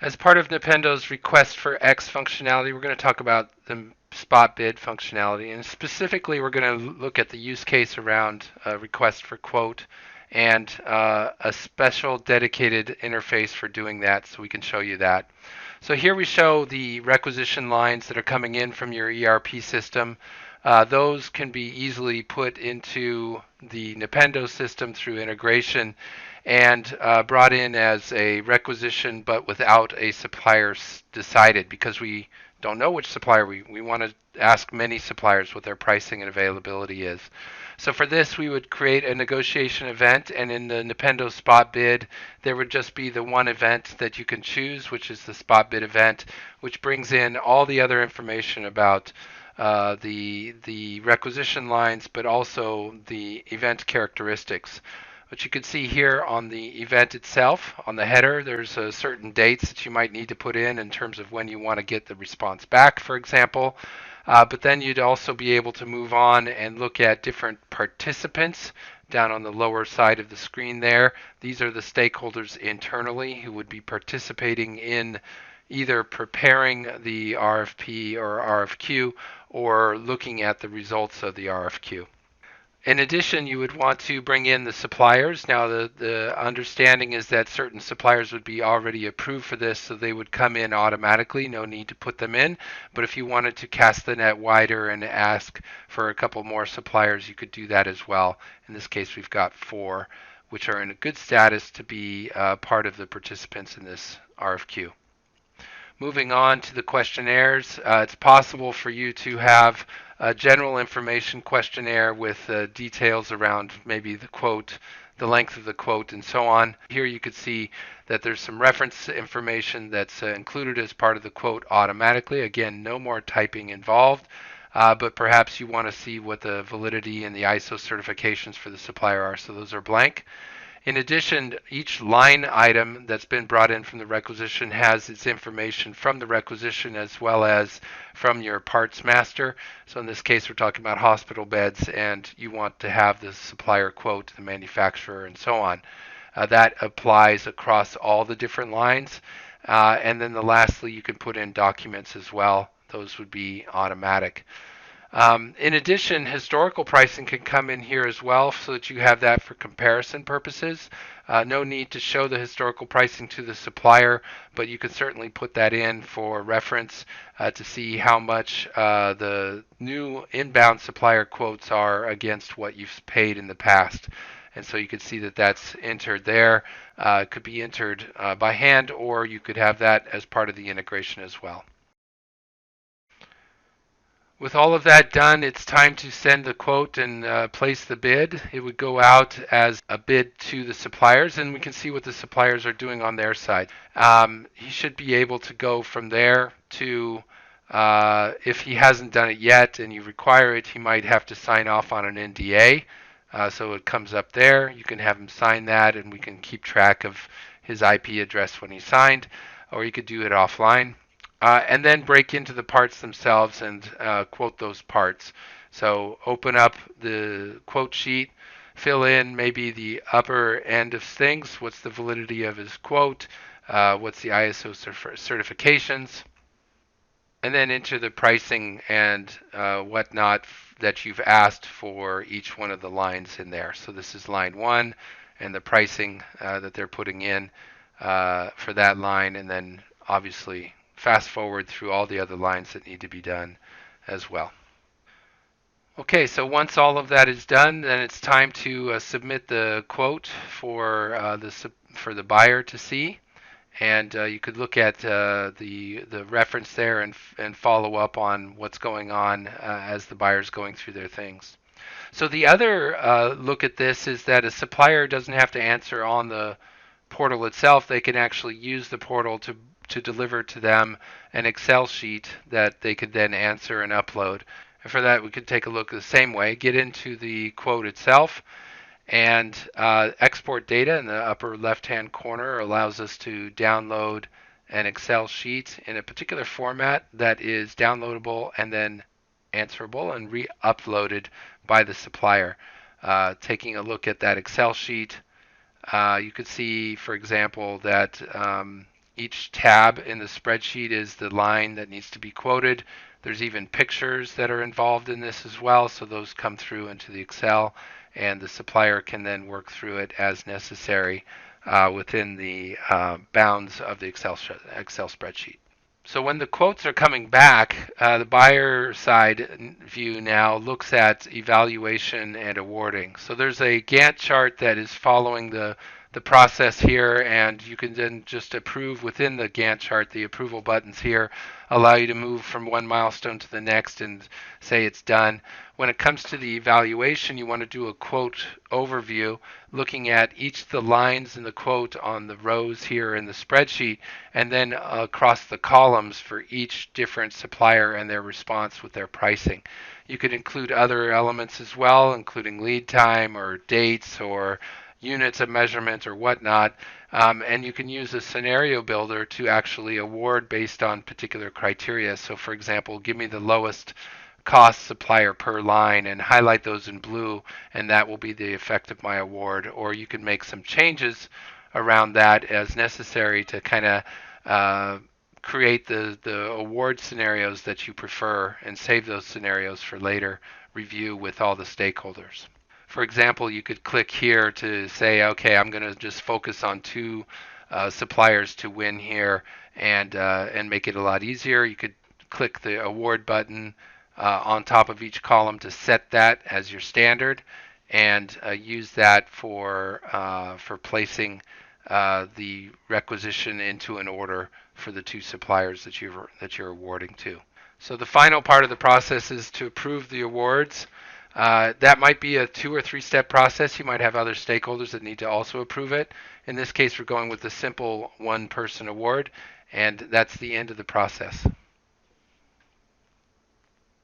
As part of Nipendo's request for X functionality, we're going to talk about the spot bid functionality, and specifically we're going to look at the use case around a request for quote and a special dedicated interface for doing that, so we can show you that. So here we show the requisition lines that are coming in from your ERP system. Those can be easily put into the Nipendo system through integration and brought in as a requisition, but without a supplier decided, because we don't know which supplier. We want to ask many suppliers what their pricing and availability is. So for this, we would create a negotiation event, and in the Nipendo spot bid, there would just be the one event that you can choose, which is the spot bid event, which brings in all the other information about the requisition lines, but also the event characteristics. What you can see here on the event itself, on the header, there's certain dates that you might need to put in terms of when you want to get the response back, for example. But then you'd also be able to move on and look at different participants down on the lower side of the screen there. These are the stakeholders internally who would be participating in either preparing the RFP or RFQ or looking at the results of the RFQ. In addition, you would want to bring in the suppliers. Now, the understanding is that certain suppliers would be already approved for this, so they would come in automatically, no need to put them in. But if you wanted to cast the net wider and ask for a couple more suppliers, you could do that as well. In this case, we've got 4, which are in a good status to be part of the participants in this RFQ. Moving on to the questionnaires, it's possible for you to have a general information questionnaire with details around maybe the quote, the length of the quote, and so on. Here you could see that there's some reference information that's included as part of the quote automatically. Again, no more typing involved, but perhaps you want to see what the validity and the ISO certifications for the supplier are, so those are blank. In addition, each line item that's been brought in from the requisition has its information from the requisition as well as from your parts master. So in this case, we're talking about hospital beds, and you want to have the supplier quote, the manufacturer, and so on. That applies across all the different lines. And then lastly, you can put in documents as well. Those would be automatic. In addition, historical pricing can come in here as well so that you have that for comparison purposes. No need to show the historical pricing to the supplier, but you can certainly put that in for reference to see how much the new inbound supplier quotes are against what you've paid in the past. And so you can see that that's entered there. It could be entered by hand, or you could have that as part of the integration as well. With all of that done, it's time to send the quote and place the bid. It would go out as a bid to the suppliers, and we can see what the suppliers are doing on their side. He should be able to go from there to, if he hasn't done it yet and you require it, he might have to sign off on an NDA. So it comes up there. You can have him sign that, and we can keep track of his IP address when he signed, or you could do it offline. And then break into the parts themselves and quote those parts. So open up the quote sheet, fill in maybe the upper end of things. What's the validity of his quote? What's the ISO certifications? And then enter the pricing and whatnot that you've asked for each one of the lines in there. So this is line 1 and the pricing that they're putting in for that line, and then obviously fast forward through all the other lines that need to be done as well. Okay, so once all of that is done, then it's time to submit the quote for the buyer to see, and you could look at the reference there and follow up on what's going on as the buyer's going through their things. So the other look at this is that a supplier doesn't have to answer on the portal itself. They can actually use the portal to deliver to them an Excel sheet that they could then answer and upload. And for that, we could take a look the same way, get into the quote itself, and export data in the upper left-hand corner allows us to download an Excel sheet in a particular format that is downloadable and then answerable and re-uploaded by the supplier. Taking a look at that Excel sheet, you could see, for example, that Each tab in the spreadsheet is the line that needs to be quoted. There's even pictures that are involved in this as well, so those come through into the Excel, and the supplier can then work through it as necessary within the bounds of the Excel spreadsheet. So when the quotes are coming back, the buyer side view now looks at evaluation and awarding. So there's a Gantt chart that is following the process here, and you can then just approve within the Gantt chart. The approval buttons here allow you to move from one milestone to the next and say it's done. When it comes to the evaluation, you want to do a quote overview, looking at each of the lines in the quote on the rows here in the spreadsheet, and then across the columns for each different supplier and their response with their pricing. You could include other elements as well, including lead time or dates or units of measurement or whatnot. And you can use a scenario builder to actually award based on particular criteria. So for example, give me the lowest cost supplier per line and highlight those in blue, and that will be the effect of my award. Or you can make some changes around that as necessary to kind of create the award scenarios that you prefer and save those scenarios for later review with all the stakeholders. For example, you could click here to say, okay, I'm going to just focus on two suppliers to win here, and make it a lot easier. You could click the award button on top of each column to set that as your standard, and use that for placing the requisition into an order for the two suppliers that you're awarding to. So the final part of the process is to approve the awards. That might be a 2 or 3 step process. You might have other stakeholders that need to also approve it. In this case, we're going with the simple one person award, and that's the end of the process.